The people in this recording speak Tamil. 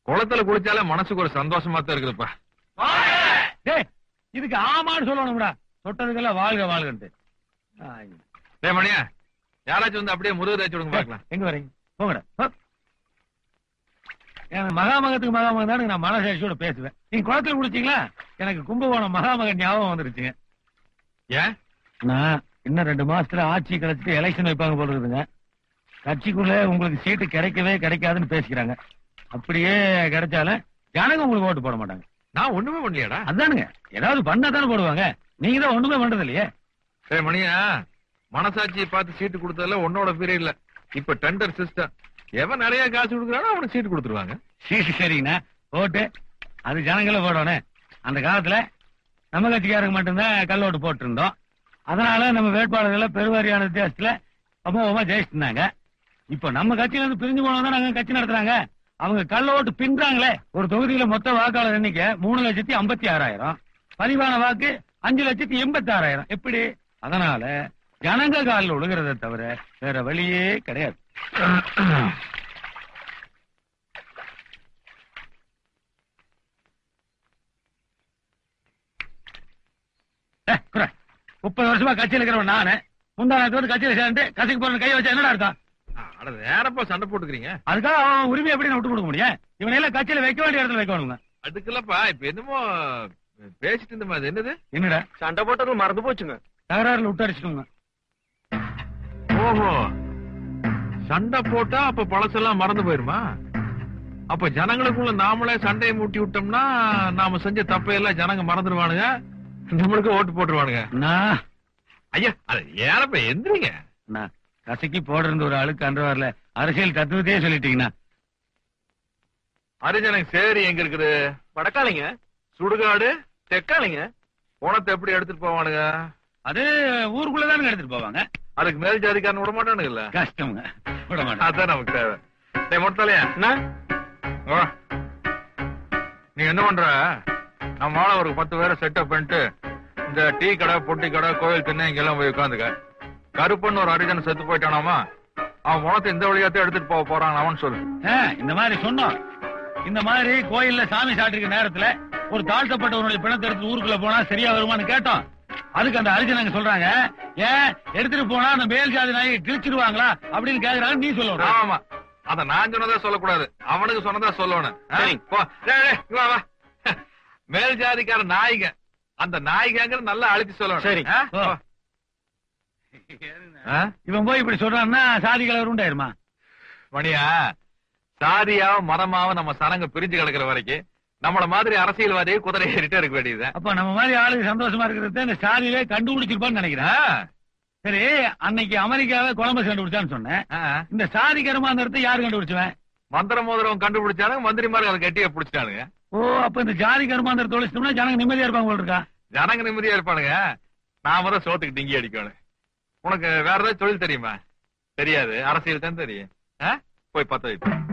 குளத்துல குளிச்சாலே மனசுக்கு ஒரு சந்தோஷமா தான் இருக்குதுப்பா. இதுக்கு ஆமான்னு சொல்லணும்டா. தொட்டதுக்கெல்லாம் வாழ்க வாழ்கன்ட்டு. மணியா யாராச்சும் வந்து அப்படியே முருகர் தேய்ச்சி விடுங்க பாக்கலாம். எங்க வரீங்க போங்கடா. மகாமகத்துக்கு மகாமகம் தான் நான் மனசாட்சியோட பேசுவேன். நீங்க குளத்துல குடிச்சீங்களா? எனக்கு கும்பகோணம் மகாமகன் ஞாபகம் வந்துருச்சுங்க. ஏன் நான் இன்னும் 2 மாசத்துல ஆட்சி கிடைச்சிட்டு எலெக்ஷன் வைப்பாங்க போல இருக்குதுங்க. கட்சிக்குள்ள உங்களுக்கு சீட்டு கிடைக்கவே கிடைக்காதுன்னு பேசிக்கிறாங்க. அப்படியே கிடைச்சாலும் ஜனங்க உங்களுக்கு ஓட்டு போட மாட்டாங்க. நான் ஒண்ணுமே பண்ணலையாடா? அதானுங்க, ஏதாவது பண்ணா தானே போடுவாங்க. நீங்க தான் ஒண்ணுமே பண்றது இல்லையே. மணியா மனசாட்சியை பார்த்து சீட்டு கொடுத்ததுல உன்னோட பீரியட் இல்ல. இப்ப டெண்டர் சிஸ்டம். எவன் நிறைய காசு கொடுக்குறானோ அவனுக்கு சீட்டு கொடுத்துருவாங்க. சீட்டு சரிங்கண்ணா, ஓட்டு அது ஜனங்கள போடணும். அந்த காலத்துல நம்ம கட்சிக்காரங்க மட்டும்தான் கள்ள ஓட்டு போட்டு இருந்தோம். அதனால நம்ம வேட்பாளர்களை பெருவாரியான வித்தியாசத்துல அமோகமா ஜெயிச்சிருந்தாங்க. இப்ப நம்ம கட்சியில இருந்து பிரிஞ்சு போனதான் நாங்க கட்சி நடத்துறாங்க. அவங்க கள்ள ஓட்டு பின்றாங்களே. ஒரு தொகுதியில மொத்த வாக்காளர் எண்ணிக்கை 3,56,000, பதிவான வாக்கு 5,86,000. எப்படி? அதனால ஜனங்க காலில் விழுகிறத தவிர வேற வழியே கிடையாது. குறை 30 வருஷமா கட்சியில் இருக்கிறவன் நானு. முந்தானத்தோடு கட்சியில சேர்ந்து கட்சிக்கு போற கை வச்சா என்னடா அர்த்தம்? நேரப்பா சண்டை போட்டுக்கிறீங்க. அதுக்காக அவன் உரிமை எப்படி விட்டு கொடுக்க முடியும்? இவனையெல்லாம் கட்சியில வைக்க வேண்டிய இடத்துல வைக்கணுங்க. அதுக்குல்லப்பா இப்ப என்னமோ பேசிட்டு இருந்த மாதிரி. என்னது? என்னடா சண்டை போட்டது மறந்து போச்சுங்க. தகராறுல விட்டு அடிச்சுட்டுங்க. ஓஹோ, சண்டை போட்டா அப்ப பழசெல்லாம் மறந்து போயிருமா? அப்ப ஜனங்களுக்குள்ள நாமளே சண்டையை மூட்டி விட்டோம்னா நாம செஞ்ச தப்பையெல்லாம் ஜனங்க மறந்துடுவானுங்க, நம்மளுக்கு ஓட்டு போட்டுருவானுங்க. ஐயா அது ஏறப்ப எந்திரிங்க. கசக்கி போடுற ஒரு ஆளுக்கு அன்று வரல. அரசியல் தத்துவத்தையே சொல்லிட்டீங்கன்னா. அரிஜனங்க சேரி எங்க இருக்குது? வடக்காலிங்க. சுடுகாடு தெக்காலிங்க. பணத்தை எப்படி எடுத்துட்டு போவானுங்க? அது ஊருக்குள்ளதானுங்க எடுத்துட்டு போவாங்க. அதுக்கு மேல் ஜாதிக்காரன் விட மாட்டானுங்க. இல்ல கஷ்டங்க, விட மாட்டான். அதான் நமக்கு தேவை. முட்டாளையா நீ என்ன பண்ற? நம்ம ஒரு 10 பேரை செட்டப் பண்ணிட்டு இந்த டீ கடை, பொட்டி கடை, கோவில் திண்ணை இங்கெல்லாம் போய் உட்காந்துக்க. கருப்பன்னு ஒரு அரிஜன் செத்து போயிட்டானாமா, அவன் பணத்தை இந்த வழியாத்தான் எடுத்துட்டு போக போறான் அவன் சொல்லு. இந்த மாதிரி சொன்னோம். இந்த மாதிரி கோயில்ல சாமி சாட்டிருக்க நேரத்துல ஒரு தாழ்த்தப்பட்டவனுடைய பிணத்தை எடுத்து ஊருக்குள்ள போனா சரியா வருமானு கேட்டோம். அதுக்கு அந்த அரிஜனாங்க சொல்றாங்க, ஏன் எடுத்துட்டு போனா அந்த மேல் ஜாதி நாயை கிழிச்சிருவாங்களா அப்படின்னு கேக்குறாங்க. நீ சொல்ல. ஆமா, அத நான் சொன்னதா சொல்லக்கூடாது, அவனுக்கு சொன்னதா சொல்லணும். மேல் ஜாதிக்கார நாய்க, அந்த நாய்காங்கிற நல்லா அழுத்தி சொல்லணும். சரி, இவன் போய் இப்படி சொல்றான்னா சாதி கலர் உண்டாயிருமா? மணியா, சாதியாவும் மரமாவும் நம்ம சனங்க பிரிஞ்சு கிடக்குற வரைக்கும் நம்மள மாதிரி அரசியல்வாதியை குதிரை ஏறிட்டே இருக்க வேண்டியது. அப்ப நம்ம மாதிரி ஆளுக்கு சந்தோஷமா இருக்கிறது இந்த சாதியிலே கண்டுபிடிச்சிருப்பான்னு நினைக்கிறேன். சரி, அன்னைக்கு அமெரிக்காவை கொலம்பஸ் கண்டுபிடிச்சான்னு சொன்னேன். இந்த சாதி கருமாந்திரத்தை யாரு கண்டுபிடிச்சுவேன்? மந்திர மோதிரம் கண்டுபிடிச்சானுங்க, மந்திரிமார்கள் அதை கட்டிய பிடிச்சிட்டானுங்க. ஓ, அப்ப இந்த ஜாதி கருமாந்திரத்தை ஒழிச்சிட்டோம்னா ஜனங்க நிம்மதியா இருப்பாங்க போல இருக்கா? ஜனங்க நிம்மதியா இருப்பானுங்க, நாம தான் சோத்துக்கு டிங்கி அடிக்கணும். உனக்கு வேற ஏதாவது தொழில் தெரியுமா? தெரியாது, அரசியல் தான் தெரியும். போய் 10 வைப்பேன்.